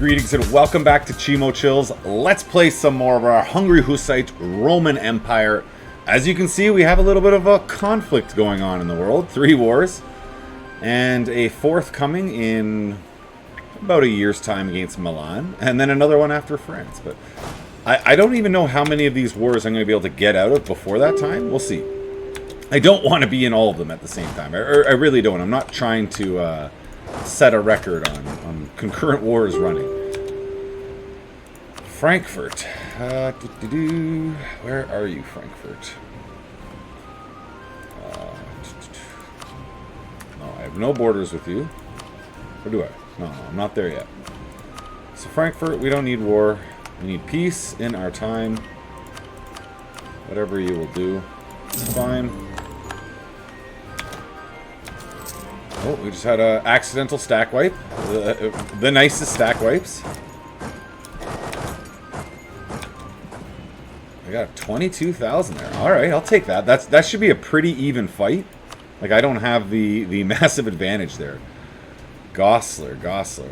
greetings and welcome back to Chimo Chills. Let's play some more of our Hungary Hussite Roman Empire. As you can see, we have a little bit of a conflict going on in the world. 3 wars. And a 4th coming in about a year's time against Milan. And then another one after France. But I don't even know how many of these wars I'm going to be able to get out of before that time. We'll see. I don't want to be in all of them at the same time. I really don't. I'm not trying to set a record on concurrent wars running. Frankfurt. Where are you, Frankfurt? No, I have no borders with you. Or do I? No, I'm not there yet. So Frankfurt, we don't need war. We need peace in our time. Whatever you will do, it's fine. Oh, we just had an accidental stack wipe. The nicest stack wipes. I got 22,000 there. Alright, I'll take that. That should be a pretty even fight. Like, I don't have the massive advantage there. Goslar.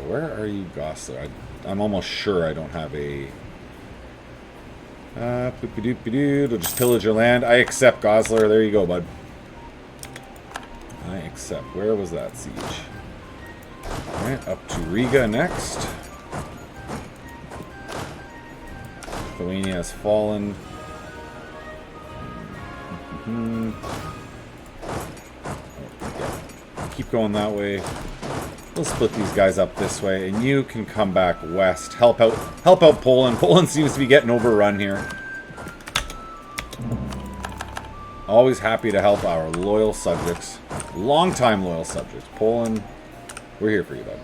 Where are you, Goslar? I'm almost sure I don't have a... They'll just pillage your land. I accept Goslar. There you go, bud. I accept. Where was that siege? Alright, up to Riga next. Lithuania has fallen. Keep going that way. We'll split these guys up this way, and you can come back west. Help out Poland. Poland seems to be getting overrun here. Always happy to help our loyal subjects. Long-time loyal subjects. Poland, we're here for you, bud.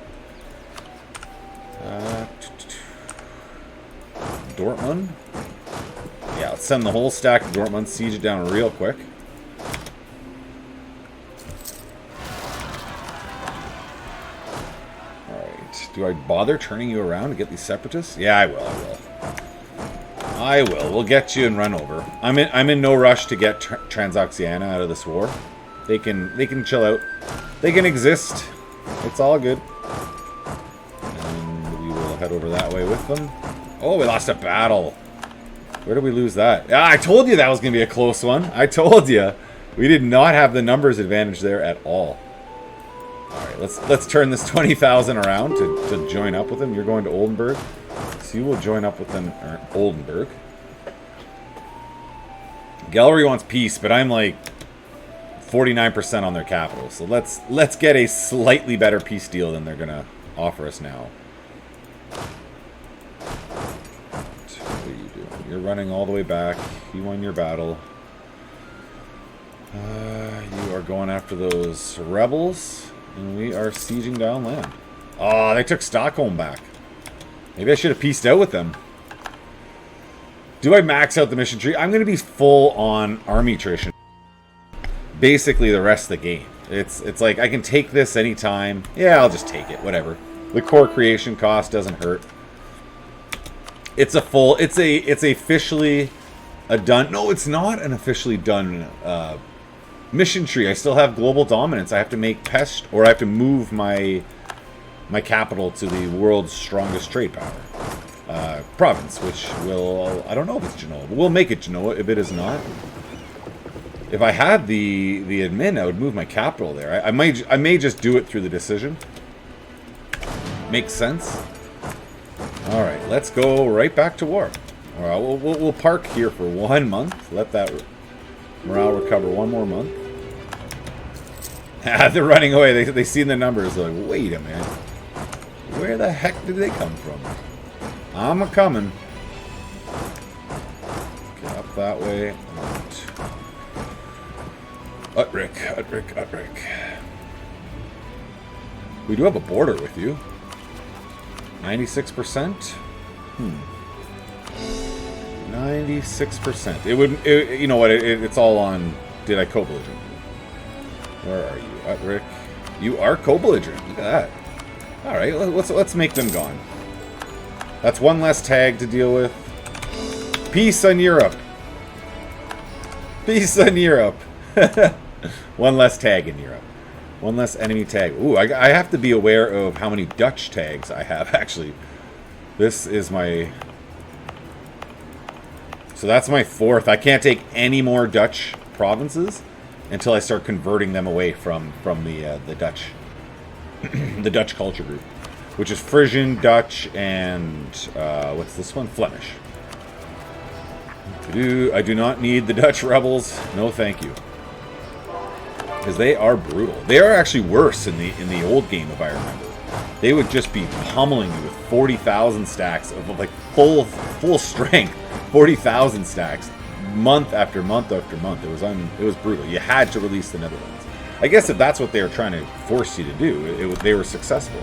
Dortmund. Yeah, let's send the whole stack to Dortmund. Siege it down real quick. Alright. Do I bother turning you around to get these separatists? Yeah, I will. I will. We'll get you and run over. I'm in no rush to get Transoxiana out of this war. They can chill out. They can exist. It's all good. And we will head over that way with them. Oh, we lost a battle. Where did we lose that? Ah, I told you that was going to be a close one. I told you. We did not have the numbers advantage there at all. All right, let's turn this 20,000 around to join up with them. You're going to Oldenburg. So you will join up with them at Oldenburg. Gallery wants peace, but I'm like 49% on their capital. So let's get a slightly better peace deal than they're going to offer us now. What are you doing? You're running all the way back. You won your battle. You are going after those rebels, and we are sieging down land. Oh, they took Stockholm back. Maybe I should have pieced out with them. Do I max out the mission tree? I'm going to be full on army attrition. Basically the rest of the game. It's like I can take this anytime. Yeah, I'll just take it. Whatever. The core creation cost doesn't hurt. It's officially a done. No, it's not an officially done mission tree. I still have global dominance. I have to make pest, or I have to move my capital to the world's strongest trade power province, which will, I don't know if it's Genoa, but we'll make it Genoa if it is not. If I had the admin, I would move my capital there. I may just do it through the decision. Makes sense. All right, let's go right back to war. All right, we'll park here for 1 month. Let that morale recover 1 more month. They're running away. They see the numbers. They're like, wait a minute. Where the heck did they come from? I'm a-coming. Okay, up that way. Utrecht. We do have a border with you. 96%? 96%. You know what? It's all on. Did I co-belligerent? Where are you, Utrecht? You are co-belligerent. Look at that. All right, let's make them gone. That's one less tag to deal with. Peace on Europe. Peace on Europe. One less tag in Europe. One less enemy tag. Ooh, I have to be aware of how many Dutch tags I have, actually. This is my... So that's my 4th. I can't take any more Dutch provinces until I start converting them away from the Dutch, the Dutch culture group, which is Frisian, Dutch, and what's this one? Flemish. I do not need the Dutch rebels. No, thank you. Because they are brutal. They are actually worse in the old game, if I remember. They would just be pummeling you with 40,000 stacks of like full strength, 40,000 stacks, month after month after month. It was brutal. You had to release the Netherlands. I guess if that's what they were trying to force you to do, they were successful.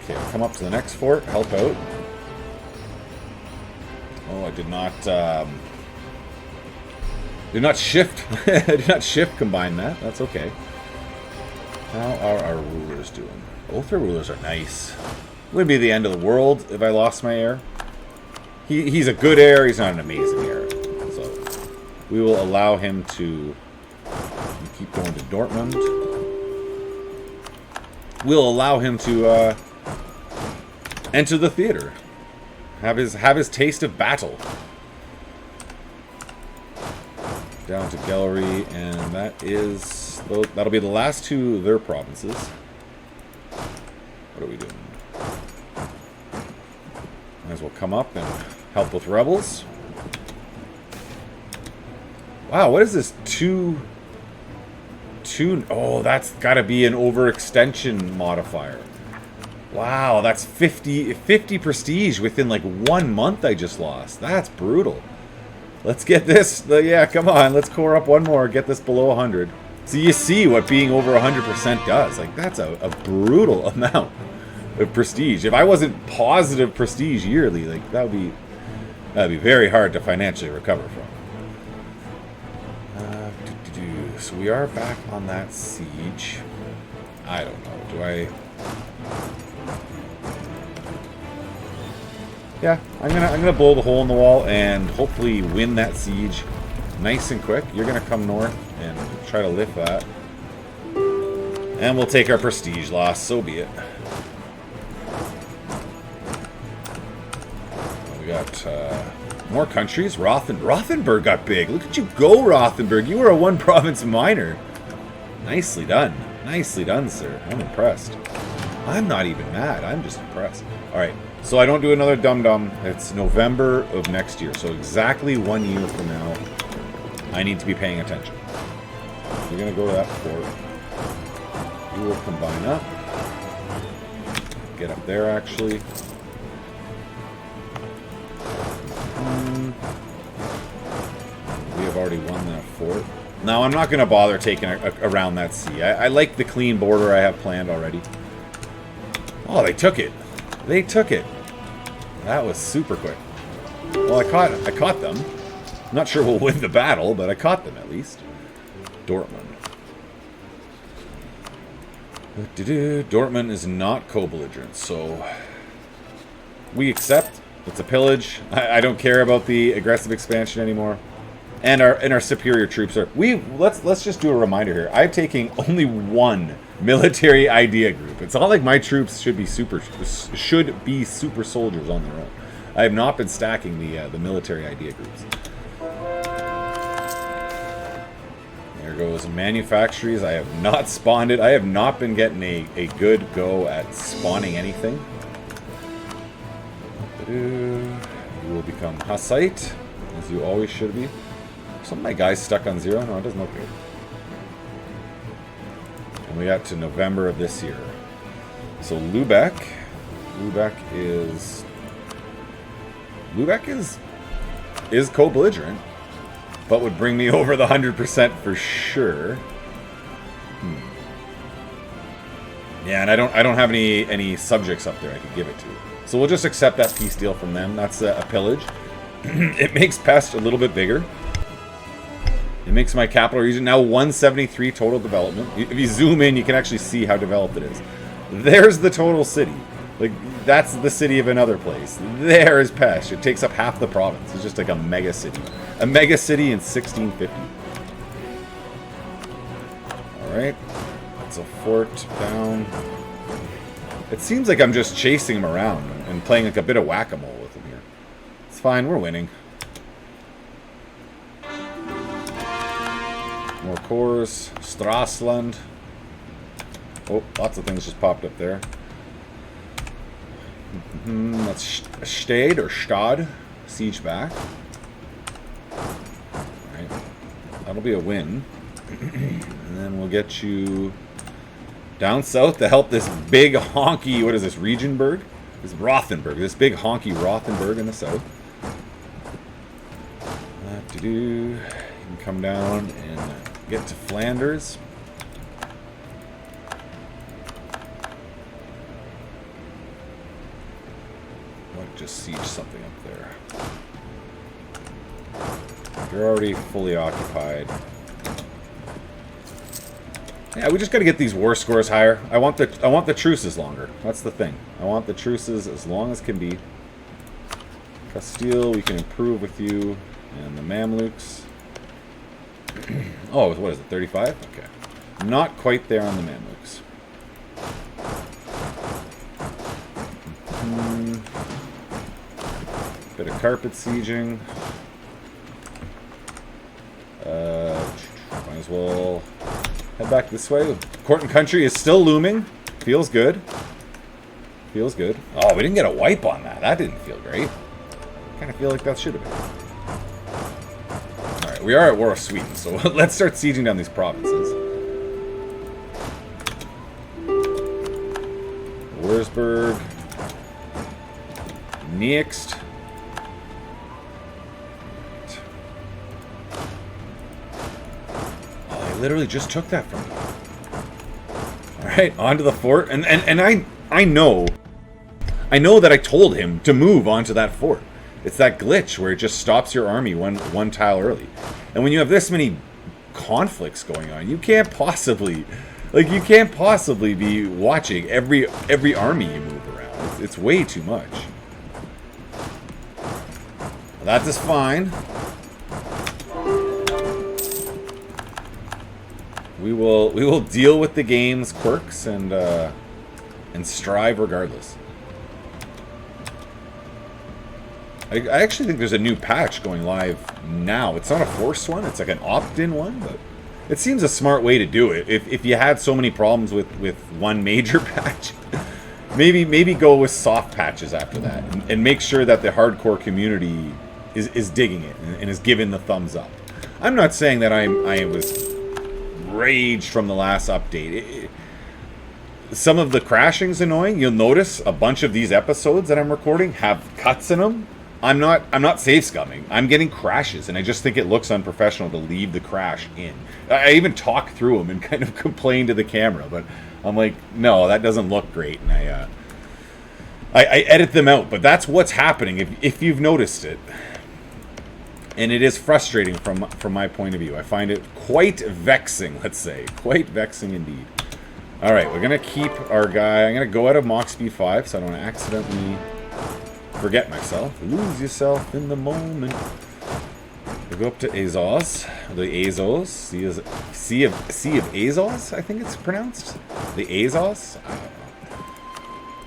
Okay, I'll come up to the next fort, help out. Oh, I did not shift. I did not shift combine that. That's okay. How are our rulers doing? Both our rulers are nice. Wouldn't be the end of the world if I lost my heir. He's a good heir. He's not an amazing heir. So we will allow him to keep going to Dortmund. We'll allow him to enter the theater. Have his taste of battle. Down to Gallery, and that'll be the last 2 of their provinces. What are we doing? Might as well come up and help with rebels. Wow, what is this? 2... Oh, that's got to be an overextension modifier. Wow, that's 50 prestige within like 1 month I just lost. That's brutal. Let's get this. Yeah, come on. Let's core up one more. Get this below 100. So you see what being over 100% does. Like, that's a brutal amount of prestige. If I wasn't positive prestige yearly, like, that'd be very hard to financially recover from. So we are back on that siege. I don't know. Do I... Yeah, I'm gonna blow the hole in the wall and hopefully win that siege nice and quick. You're gonna come north and try to lift that, and we'll take our prestige loss. So be it. We got more countries. Rothenburg got big. Look at you go, Rothenburg. You were a 1-province minor. Nicely done. Nicely done, sir. I'm impressed. I'm not even mad. I'm just impressed. All right. So I don't do another dum-dum. It's November of next year. So exactly 1 year from now, I need to be paying attention. You're going to go to that fort. You will combine up. Get up there, actually. We have already won that fort. Now, I'm not going to bother taking around that sea. I like the clean border I have planned already. Oh, they took it. They took it. That was super quick. Well, I caught them. Not sure we'll win the battle, but I caught them at least. Dortmund. Dortmund is not co-belligerent, so we accept. It's a pillage. I don't care about the aggressive expansion anymore. And our superior troops are... Let's just do a reminder here. I'm taking only 1 military idea group. It's not like my troops should be super soldiers on their own. I have not been stacking the military idea groups. There goes manufactories. I have not spawned it. I have not been getting a good go at spawning anything. You will become Hussite, as you always should be. Some of my guys stuck on 0. No, it doesn't look good. And we got to November of this year. So Lubeck is co-belligerent, but would bring me over the 100% for sure. Yeah, and I don't have any subjects up there I could give it to. So we'll just accept that peace deal from them. That's a pillage. It makes Pest a little bit bigger. It makes my capital region now 173 total development. If you zoom in, you can actually see how developed it is. There's the total city. Like, that's the city of another place. There is Pest. It takes up half the province. It's just like a mega city. A mega city in 1650. Alright. That's a fort down. It seems like I'm just chasing him around and playing like a bit of whack-a-mole with him here. It's fine, we're winning. More cores. Strassland. Oh, lots of things just popped up there. That's Stade or Stad. Siege back. Alright. That'll be a win. And then we'll get you down south to help this big honky, what is this, Regensburg? This Rothenburg. This big honky Rothenburg in the south. You can come down and get to Flanders. Might just siege something up there. You're already fully occupied. Yeah, we just got to get these war scores higher. I want the truces longer. That's the thing. I want the truces as long as can be. Castile, we can improve with you, and the Mamluks. Oh, what is it? 35? Okay, not quite there on the Mamluks. Bit of carpet sieging. Might as well head back this way. Court and Country is still looming. Feels good. Feels good. Oh, we didn't get a wipe on that. That didn't feel great. Kind of feel like that should have been. Alright, we are at war with Sweden, so let's start sieging down these provinces. Wurzburg. Next. Literally just took that from me. Alright, onto the fort. And I know that I told him to move onto that fort. It's that glitch where it just stops your army one tile early. And when you have this many conflicts going on, you can't possibly be watching every army you move around. It's way too much. That is fine. We will deal with the game's quirks and strive regardless. I actually think there's a new patch going live now. It's not a forced one; it's like an opt-in one, but it seems a smart way to do it. If you had so many problems with one major patch, maybe go with soft patches after that, and make sure that the hardcore community is digging it and is giving the thumbs up. I'm not saying that I was raged from the last update. Some of the crashing's annoying. You'll notice a bunch of these episodes that I'm recording have cuts in them. I'm not save scumming. I'm getting crashes, and I just think it looks unprofessional to leave the crash in. I even talk through them and kind of complain to the camera, but I'm like, no, that doesn't look great, and I edit them out. But that's what's happening if you've noticed it. And it is frustrating from my point of view. I find it quite vexing, let's say. Quite vexing indeed. Alright, we're going to keep our guy. I'm going to go out of Mach Speed 5, so I don't want to accidentally forget myself. Lose yourself in the moment. We'll go up to Azov. The Azov. Sea of Azov, I think it's pronounced. The Azov.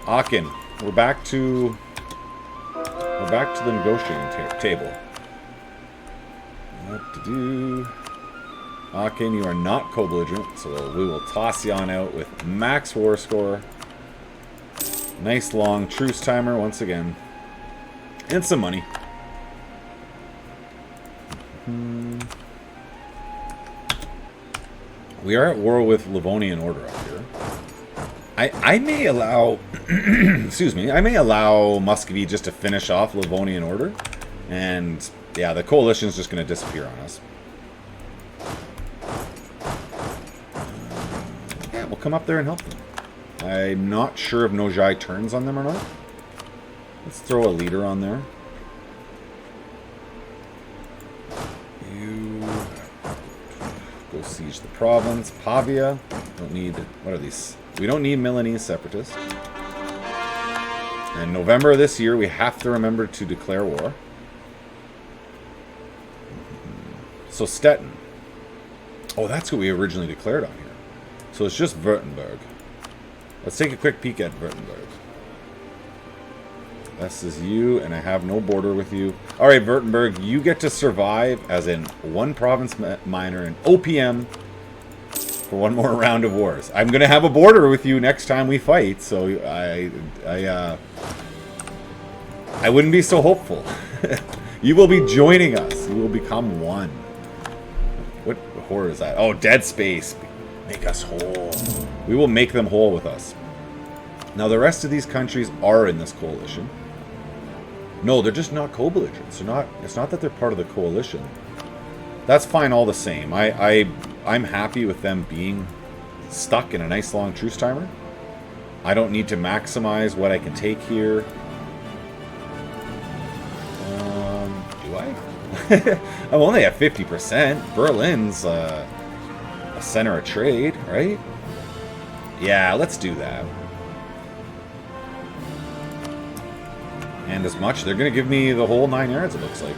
Aachen. We're back to the negotiating table. What to do? Aachen, you are not co-belligerent, so we will toss you on out with max war score. Nice long truce timer once again. And some money. We are at war with Livonian Order up here. I may allow excuse me, I may allow Muscovy just to finish off Livonian Order, and yeah, the coalition's just going to disappear on us. Yeah, we'll come up there and help them. I'm not sure if Nojai turns on them or not. Let's throw a leader on there. You go siege the province. Pavia. Don't need. What are these? We don't need Milanese separatists. In November of this year, we have to remember to declare war. So Stettin. Oh, that's what we originally declared on here. So it's just Württemberg. Let's take a quick peek at Württemberg. This is you, and I have no border with you. Alright, Württemberg, you get to survive as in one province minor in OPM for one more round of wars. I'm going to have a border with you next time we fight, so I wouldn't be so hopeful. You will be joining us. You will become one. What horror is that? Oh, Dead Space. Make us whole. We will make them whole with us. Now, the rest of these countries are in this coalition. No, they're just not co-belligerents. It's not that they're part of the coalition. That's fine all the same. I'm happy with them being stuck in a nice long truce timer. I don't need to maximize what I can take here. Do I? I'm only at 50%. Berlin's a center of trade, right? Yeah, let's do that. And as much, they're going to give me the whole 9 yards, it looks like.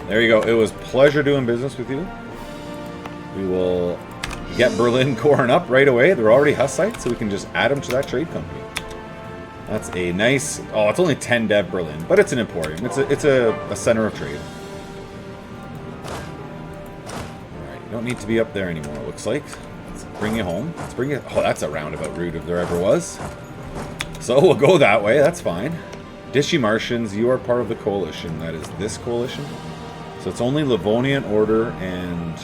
There you go. It was pleasure doing business with you. We will get Berlin coring up right away. They're already Hussite, so we can just add them to that trade company. That's a nice... Oh, it's only 10 dev Berlin, but it's an emporium. It's a center of trade. Alright, you don't need to be up there anymore, it looks like. Let's bring you home. Let's bring you... Oh, that's a roundabout route if there ever was. So we'll go that way, that's fine. Dishy Martians, you are part of the coalition. That is this coalition. So it's only Livonian Order and...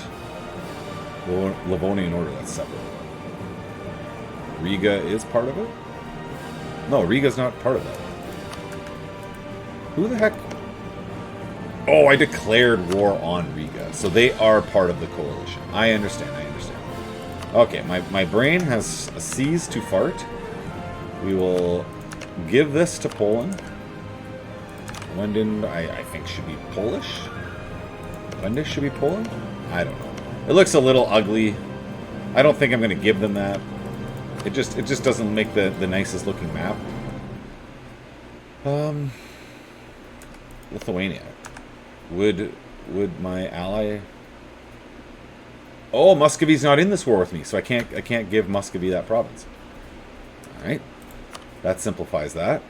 Livonian Order, that's separate. Riga is part of it? No, Riga's not part of that. Who the heck? Oh, I declared war on Riga. So they are part of the coalition. I understand. Okay, my brain has ceased to fart. We will give this to Poland. London, I think, should be Polish. London should be Poland? I don't know. It looks a little ugly. I don't think I'm going to give them that. It just doesn't make the nicest looking map. Lithuania. Would my ally... Oh, Muscovy's not in this war with me, so I can't give Muscovy that province. Alright. That simplifies that.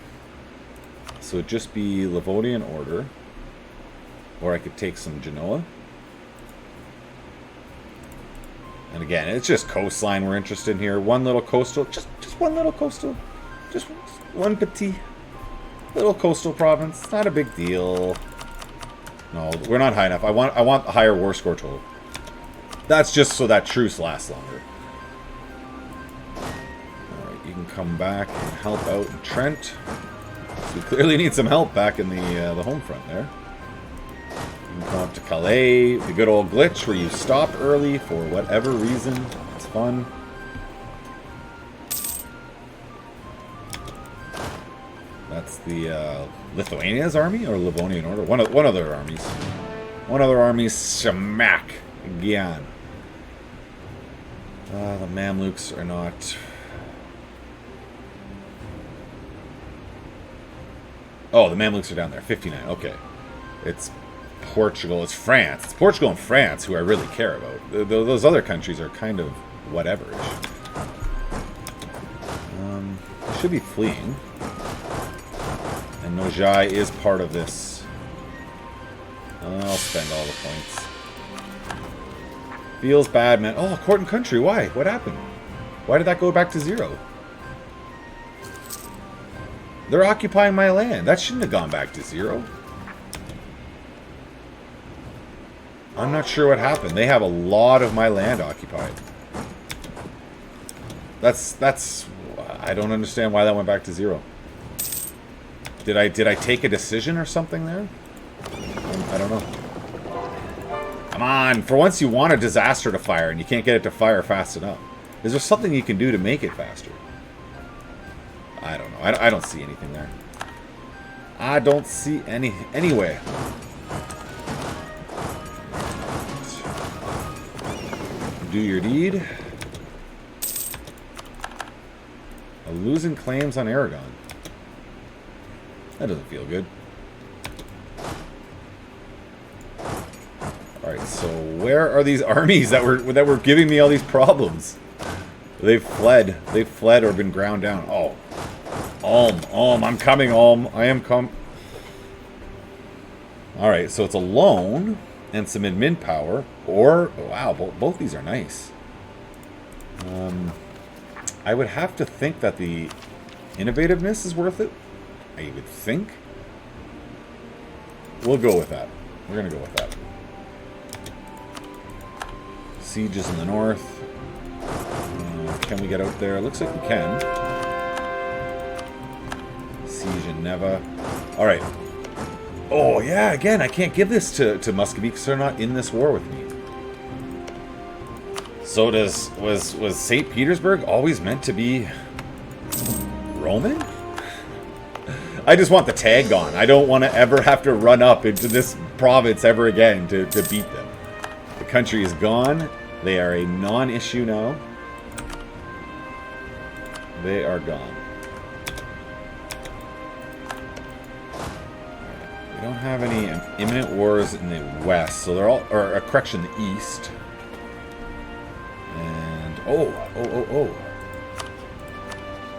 So it'd just be Livonian Order. Or I could take some Genoa. And again, it's just coastline we're interested in here. One little coastal, just one little coastal. Just one petit little coastal province. It's not a big deal. No, we're not high enough. I want a higher war score total. That's just so that truce lasts longer. Alright, you can come back and help out in Trent. We clearly need some help back in the home front there. You can come up to Calais, the good old glitch where you stop early for whatever reason. It's fun. That's the Lithuania's army or Livonian Order? One of their armies. One of their armies, smack again. The Mamluks are not... Oh, the Mamluks are down there. 59. Okay. It's Portugal. It's France. It's Portugal and France who I really care about. Those other countries are kind of whatever-ish. Should be fleeing. And Nojai is part of this. I'll spend all the points. Feels bad, man. Oh, court and country. Why? What happened? Why did that go back to 0? They're occupying my land. That shouldn't have gone back to 0. I'm not sure what happened. They have a lot of my land occupied. That's I don't understand why that went back to 0. Did I take a decision or something there? I don't know. Come on, for once you want a disaster to fire and you can't get it to fire fast enough. Is there something you can do to make it faster? I don't know. I don't see anything there. I don't see anyway. Do your deed. Losing claims on Aragon. That doesn't feel good. Alright, so where are these armies that were giving me all these problems? They've fled. They've fled or been ground down. Oh. Ulm. I'm coming, Ulm. I am Alright, so it's a loan and some admin power. Or, wow, both these are nice. I would have to think that the innovativeness is worth it. I would think. We'll go with that. We're going to go with that. Sieges in the north. Can we get out there? Looks like we can. Siege in Neva. Alright. Oh, yeah, again, I can't give this to Muscovy because they're not in this war with me. So was St. Petersburg always meant to be Roman? I just want the tag gone. I don't want to ever have to run up into this province ever again to beat them. The country is gone. They are a non-issue now. They are gone. We don't have any imminent wars in the west, so they're all, or correction, the east. And oh.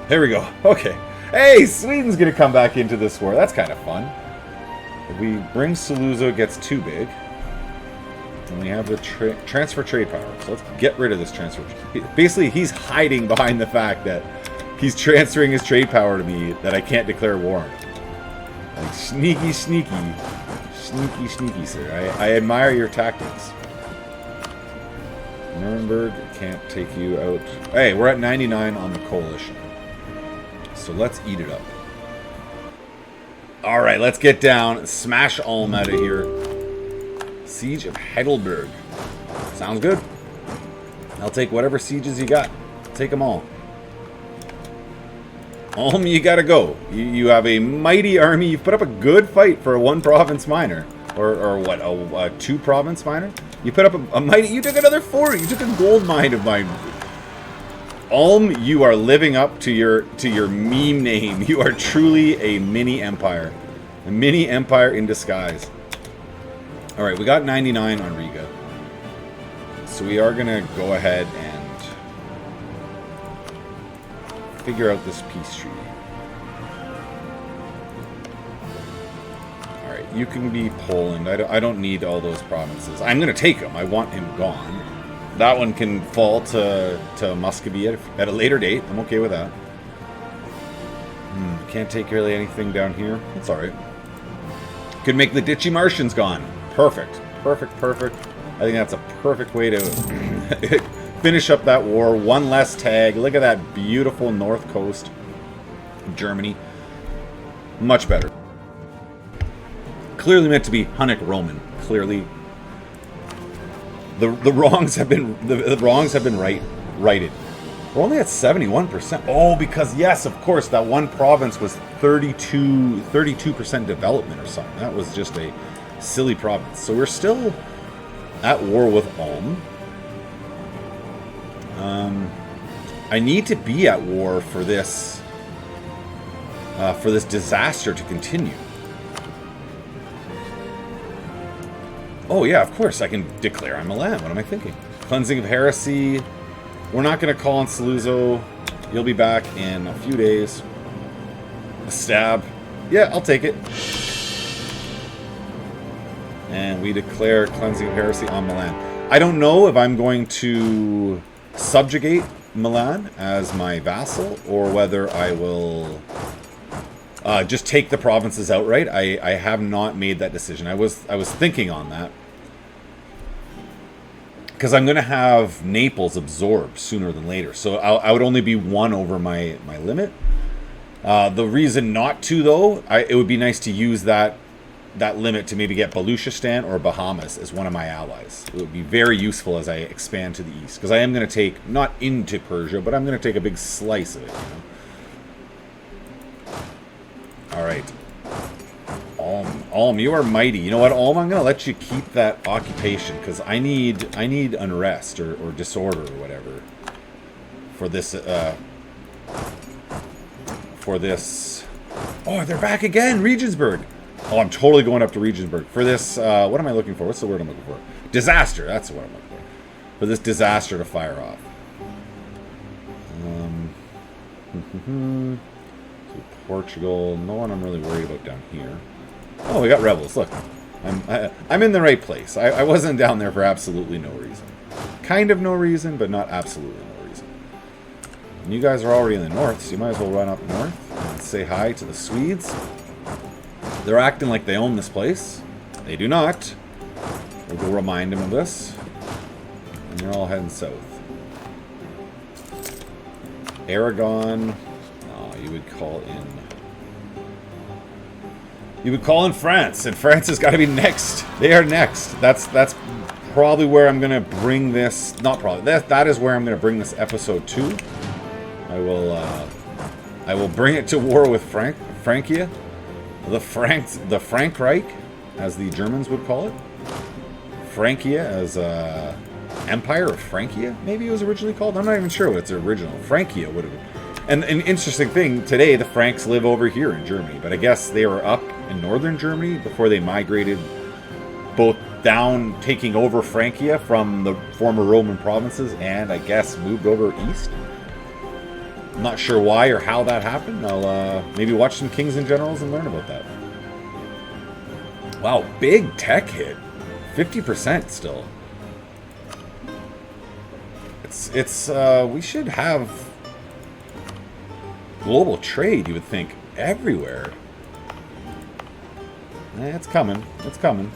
Here we go. Okay. Hey, Sweden's gonna come back into this war. That's kind of fun. If we bring Saluzzo, it gets too big. And we have the transfer trade power. So let's get rid of this transfer. Basically, he's hiding behind the fact that he's transferring his trade power to me that I can't declare war on. Like, sneaky, sir. I admire your tactics. Nuremberg can't take you out. Hey, we're at 99 on the coalition. So let's eat it up. Alright, let's get down. Smash Ulm out of here. Siege of Heidelberg. Sounds good. I'll take whatever sieges you got. Take them all. Ulm, you gotta go. You have a mighty army. You've put up a good fight for a one-province minor. Or what, a two-province minor? You put up a mighty... You took another 4. You took a gold mine of mine. Ulm, you are living up to your meme name. You are truly a mini empire. A mini empire in disguise. Alright, we got 99 on Riga. So we are going to go ahead and figure out this peace treaty. Alright, you can be Poland. I don't need all those provinces. I'm going to take them. I want him gone. That one can fall to Muscovy at a later date. I'm okay with that. Can't take really anything down here. That's alright. Could make the Ditchy Martians gone. Perfect. I think that's a perfect way to finish up that war. One less tag. Look at that beautiful north coast of Germany. Much better. Clearly meant to be Hunnic Roman. Clearly. The wrongs have been righted. We're only at 71%. Oh, because yes, of course, that one province was 32% development or something. That was just a silly province. So we're still at war with Ulm. I need to be at war for this disaster to continue. Oh yeah, of course I can declare I'm Milan. What am I thinking? Cleansing of heresy. We're not going to call on Saluzzo. You'll be back in a few days. A stab. Yeah, I'll take it. And we declare Cleansing of Heresy on Milan. I don't know if I'm going to subjugate Milan as my vassal or whether I will just take the provinces outright. I have not made that decision. I was thinking on that. Because I'm going to have Naples absorbed sooner than later. So I would only be 1 over my limit. The reason not to, though, it would be nice to use that limit to maybe get Baluchistan or Bahamas as one of my allies. It would be very useful as I expand to the east. Because I am going to take, not into Persia, but I'm going to take a big slice of it, you know? Alright. Ulm, you are mighty. You know what, Ulm? I'm going to let you keep that occupation. Because I need unrest or disorder or whatever. For this, Oh, they're back again! Regensburg! Oh, I'm totally going up to Regensburg. For this, what am I looking for? What's the word I'm looking for? Disaster! That's what I'm looking for. For this disaster to fire off. So Portugal, no one I'm really worried about down here. Oh, we got rebels. Look, I'm in the right place. I wasn't down there for absolutely no reason. Kind of no reason, but not absolutely no reason. And you guys are already in the north, so you might as well run up north and say hi to the Swedes. They're acting like they own this place. They do not. We'll go remind them of this. And you're all heading south. Aragon. Oh, you would call in. You would call in France, and France has got to be next. They are next. That's probably where I'm gonna bring this. Not probably. That is where I'm gonna bring this episode to. I will bring it to war with Frankia, the Frankreich, as the Germans would call it. Frankia as Empire of Frankia, maybe it was originally called. I'm not even sure what its original. Frankia would have. And an interesting thing, today the Franks live over here in Germany, but I guess they were up in northern Germany before they migrated both down, taking over Frankia from the former Roman provinces, and I guess moved over east. I'm not sure why or how that happened. I'll maybe watch some Kings and Generals and learn about that. Wow, big tech hit. 50% still. It's we should have global trade, you would think, everywhere. It's coming. It's coming.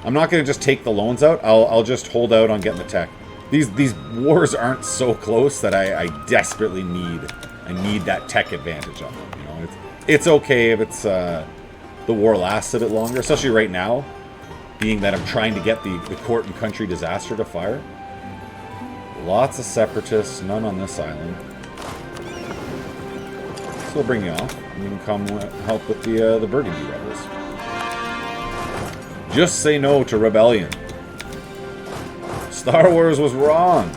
I'm not going to just take the loans out. I'll just hold out on getting the tech. These wars aren't so close that I desperately need that tech advantage on them. You know, it's okay if it's the war lasts a bit longer, especially right now, being that I'm trying to get the court and country disaster to fire. Lots of separatists, none on this island. So we'll bring you off, and you can come help with the Burgundy rebels. Just say no to rebellion. Star Wars was wrong.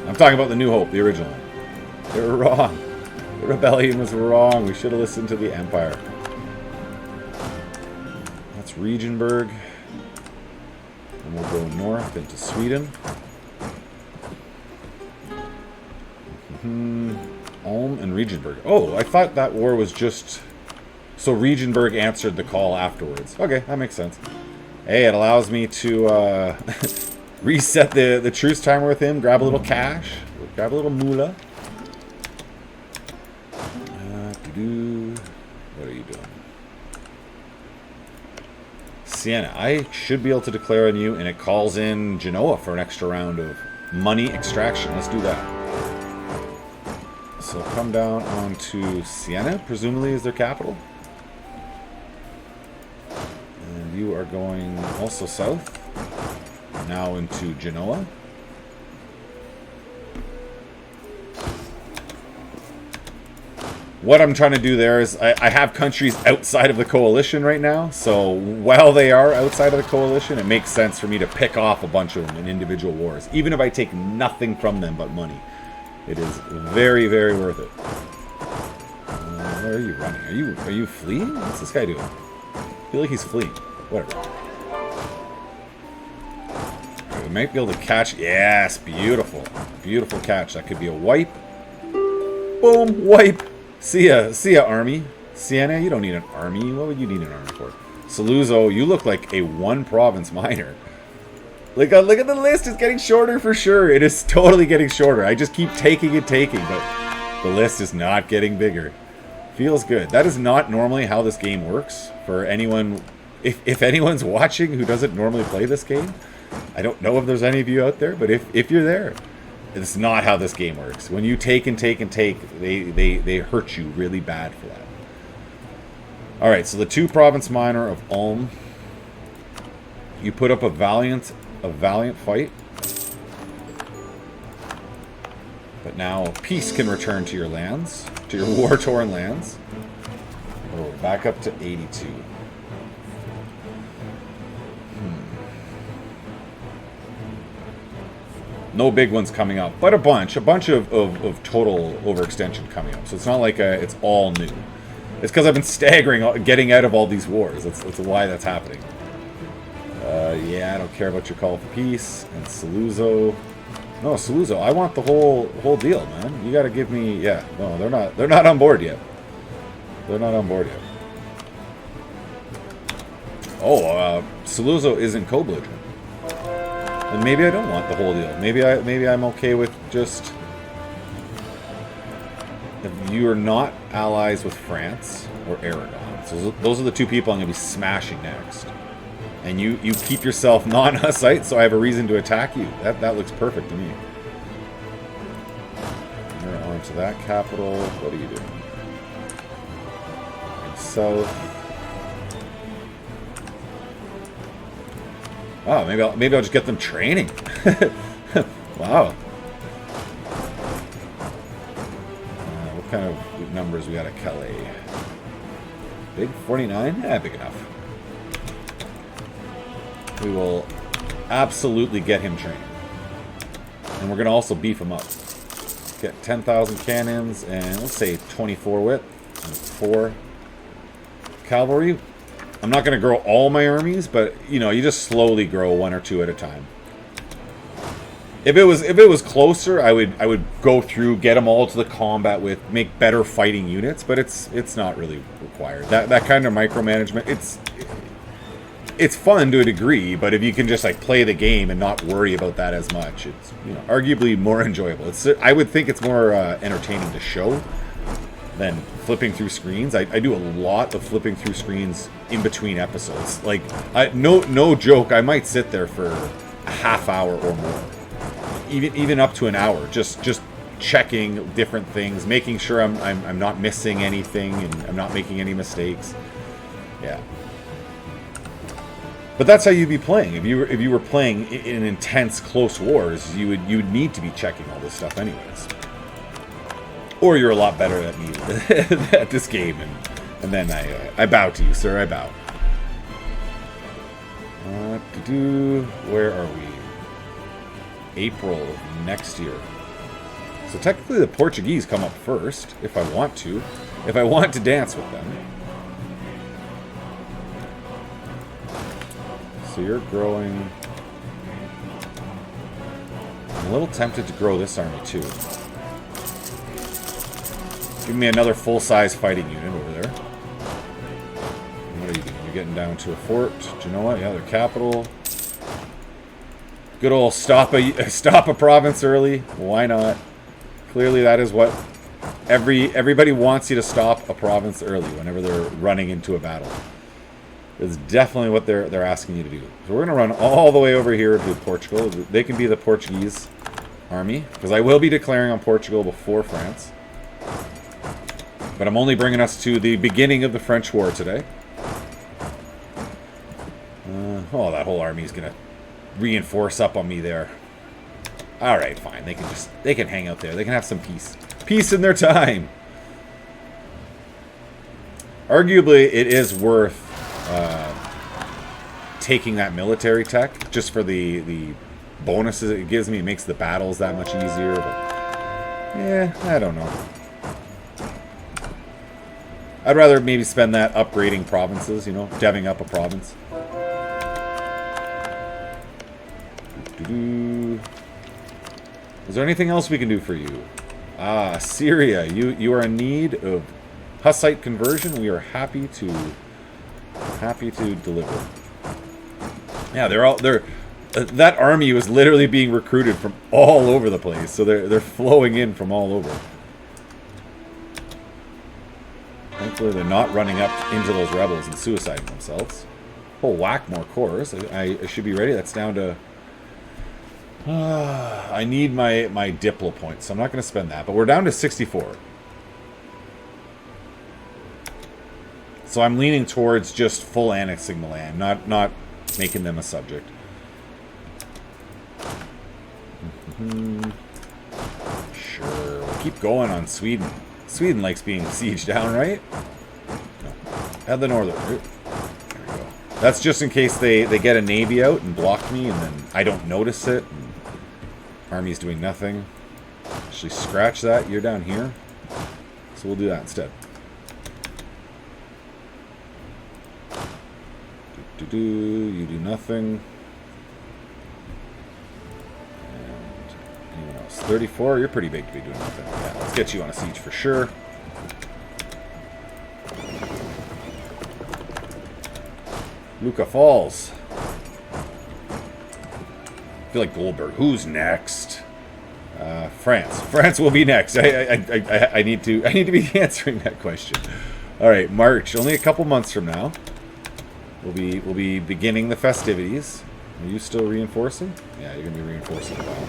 I'm talking about the New Hope, the original. They were wrong. The rebellion was wrong. We should have listened to the Empire. That's Regensburg. And we'll go north into Sweden. Ulm and Regensburg. Oh, I thought that war was just... So Regensburg answered the call afterwards. Okay, that makes sense. Hey, it allows me to reset the truce timer with him, grab a little cash, grab a little moolah. What are you doing? Siena. I should be able to declare on you, and it calls in Genoa for an extra round of money extraction. Let's do that. So come down onto Siena, presumably is their capital. And you are going also south, now into Genoa. What I'm trying to do there is I have countries outside of the coalition right now, so while they are outside of the coalition, it makes sense for me to pick off a bunch of them in individual wars, even if I take nothing from them but money. It is very, very worth it. Where are you running? Are you fleeing? What's this guy doing? I feel like he's fleeing. Whatever. Okay, we might be able to catch. Yes, beautiful, beautiful catch. That could be a wipe. Boom, wipe. See ya, army. Siena, you don't need an army. What would you need an army for? Saluzzo, you look like a one-province minor. Look at the list. It's getting shorter for sure. It is totally getting shorter. I just keep taking, but the list is not getting bigger. Feels good. That is not normally how this game works. For anyone, if anyone's watching who doesn't normally play this game, I don't know if there's any of you out there, but if you're there, it's not how this game works. When you take and take and take, they hurt you really bad for that. All right, so the two-province minor of Ulm. You put up a valiant fight, but now peace can return to your lands, to your war-torn lands. Oh, back up to 82. No big ones coming up, but a bunch of total overextension coming up. So it's not like it's all new. It's because I've been staggering, getting out of all these wars. That's why that's happening. Yeah, I don't care about your call for peace. And Saluzzo. No, Saluzzo, I want the whole deal, man. You got to give me. Yeah, no, they're not on board yet. They're not on board yet. Oh, Saluzzo isn't co-belligerent. And maybe I don't want the whole deal. Maybe I'm okay with just. If you are not allies with France or Aragon, so those are the two people I'm going to be smashing next. And you keep yourself non-Hussite, so I have a reason to attack you. That looks perfect to me. You're on to that capital. What are you doing? South. Oh, maybe I'll just get them training. Wow. What kind of numbers we got at Calais? Big 49? Yeah, big enough. We will absolutely get him trained. And we're going to also beef him up. Get 10,000 cannons and let's say 24 wit and 4 cavalry. I'm not going to grow all my armies, but you just slowly grow 1 or 2 at a time. If it was closer, I would go through, get them all to the combat with, make better fighting units, but it's not really required. That kind of micromanagement, it's fun to a degree, but if you can just like play the game and not worry about that as much, it's arguably more enjoyable. I would think it's more entertaining to show than flipping through screens. I do a lot of flipping through screens in between episodes. Like no joke, I might sit there for a half hour or more, even up to an hour, just checking different things, making sure I'm not missing anything and I'm not making any mistakes. Yeah. But that's how you'd be playing. If you were playing in intense close wars, you would need to be checking all this stuff anyways. Or you're a lot better at me at this game, and then I bow to you, sir. I bow. Where are we? April of next year. So technically, the Portuguese come up first if I want to. If I want to dance with them. So you're growing. I'm a little tempted to grow this army too. Give me another full-size fighting unit over there. And what are you doing? You're getting down to a fort. Do you know what? Yeah, their capital. Good old stop a province early. Why not? Clearly, that is what everybody wants you to stop a province early whenever they're running into a battle. It's definitely what they're asking you to do. So we're going to run all the way over here to Portugal. They can be the Portuguese army, because I will be declaring on Portugal before France. But I'm only bringing us to the beginning of the French War today. Oh, that whole army is going to reinforce up on me there. All right, fine. They can hang out there. They can have some peace. Peace in their time. Arguably, it is worth taking that military tech just for the bonuses it gives me. It makes the battles that much easier. But yeah, I don't know. I'd rather maybe spend that upgrading provinces, deving up a province. Is there anything else we can do for you? Ah, Syria. You are in need of Hussite conversion. We are happy to deliver. Yeah, that army was literally being recruited from all over the place, so they're flowing in from all over. Thankfully, they're not running up into those rebels and suiciding themselves. Oh, whack more cores. I should be ready. That's down to... I need my Diplo points, so I'm not going to spend that. But we're down to 64. So I'm leaning towards just full annexing the land, not making them a subject. Sure, we'll keep going on Sweden. Sweden likes being sieged down, right? No. Add the northern. There we go. That's just in case they get a navy out and block me, and then I don't notice it. And army's doing nothing. Actually, scratch that. You're down here. So we'll do that instead. You do nothing. It's 34. You're pretty big to be doing nothing. Yeah, let's get you on a siege for sure. Luca Falls. I feel like Goldberg. Who's next? France. France will be next. I need to be answering that question. All right, March. Only a couple months from now. We'll be beginning the festivities. Are you still reinforcing? Yeah, you're gonna be reinforcing a while.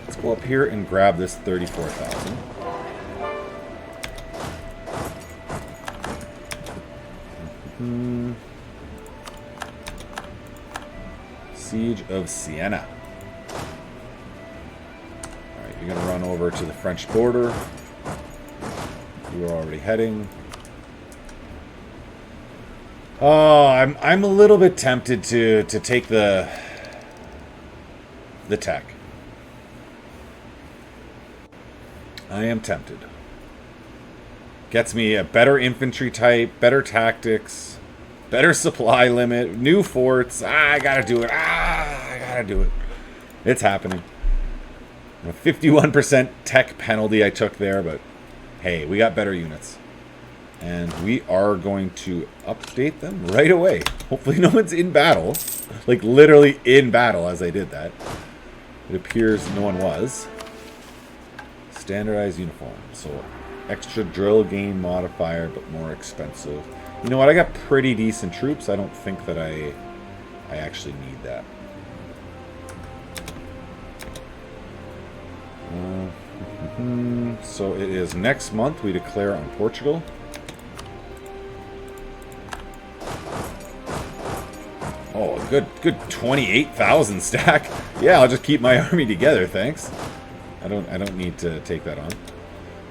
Let's go up here and grab this 34,000. Siege of Siena. Alright, you're gonna run over to the French border. You are already heading. Oh, I'm a little bit tempted to take the tech. I am tempted. Gets me a better infantry type, better tactics, better supply limit, new forts. I gotta do it. I gotta do it. It's happening. A 51% tech penalty I took there, but hey, we got better units. And we are going to update them right away. Hopefully no one's in battle. Like, literally in battle as I did that. It appears no one was. Standardized uniform. So, extra drill gain modifier, but more expensive. You know what? I got pretty decent troops. I don't think that I actually need that. So, it is next month we declare on Portugal. Oh, a good 28,000 stack. Yeah, I'll just keep my army together, thanks. I don't need to take that on.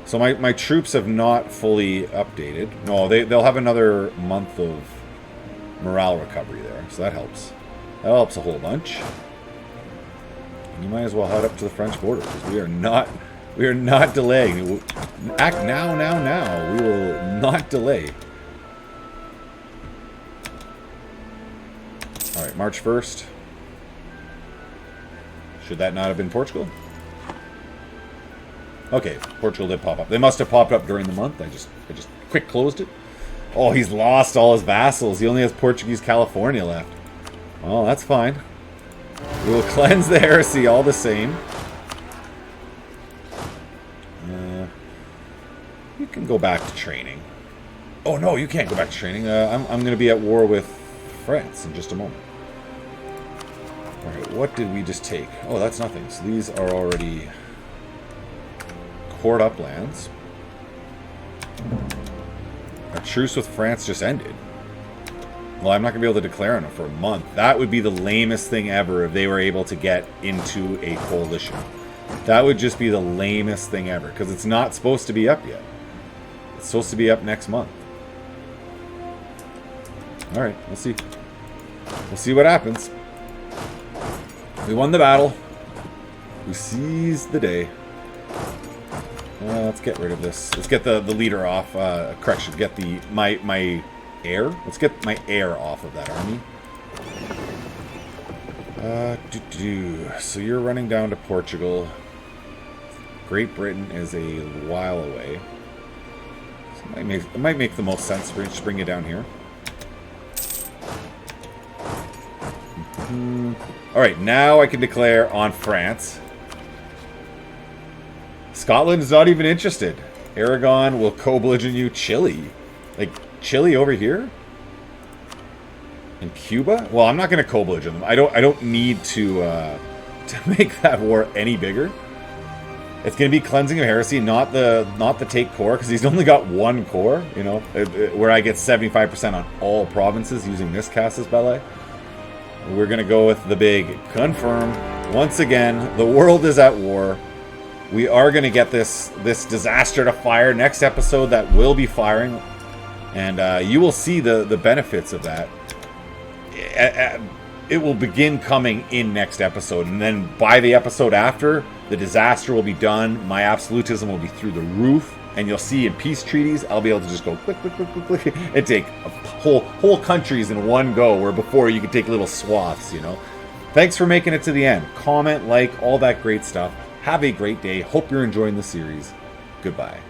So my troops have not fully updated. No, they'll have another month of morale recovery there, so that helps. That helps a whole bunch. And you might as well head up to the French border because we are not delaying. Act now. We will not delay. Alright, March 1st. Should that not have been Portugal? Okay, Portugal did pop up. They must have popped up during the month. I just quick closed it. Oh, he's lost all his vassals. He only has Portuguese California left. Well, that's fine. We will cleanse the heresy all the same. You can go back to training. Oh, no, you can't go back to training. I'm going to be at war with France in just a moment. Alright, what did we just take? Oh, that's nothing. So these are already cored up lands. A truce with France just ended. Well, I'm not going to be able to declare on it for a month. That would be the lamest thing ever if they were able to get into a coalition. That would just be the lamest thing ever, because it's not supposed to be up yet. It's supposed to be up next month. Alright, we'll see. We'll see what happens. We won the battle. We seized the day. Let's get rid of this. Let's get the leader off. Correction, get my heir. Let's get my heir off of that army. So you're running down to Portugal. Great Britain is a while away. So it might make the most sense for just bring you down here. Alright, now I can declare on France. Scotland is not even interested. Aragon will co-belligerent you. Chile. Like, Chile over here? And Cuba? Well, I'm not going to co-belligerent them. I don't need to make that war any bigger. It's going to be cleansing of heresy, not the take core, because he's only got one core, you know, where I get 75% on all provinces using this Casus Belli. We're going to go with the big confirm. Once again, the world is at war. We are going to get this disaster to fire next episode that will be firing. And you will see the benefits of that. It will begin coming in next episode. And then by the episode after, the disaster will be done. My absolutism will be through the roof. And you'll see in peace treaties, I'll be able to just go click, click, click, click, click, and take whole countries in one go, where before you could take little swaths, you know. Thanks for making it to the end. Comment, like, all that great stuff. Have a great day. Hope you're enjoying the series. Goodbye.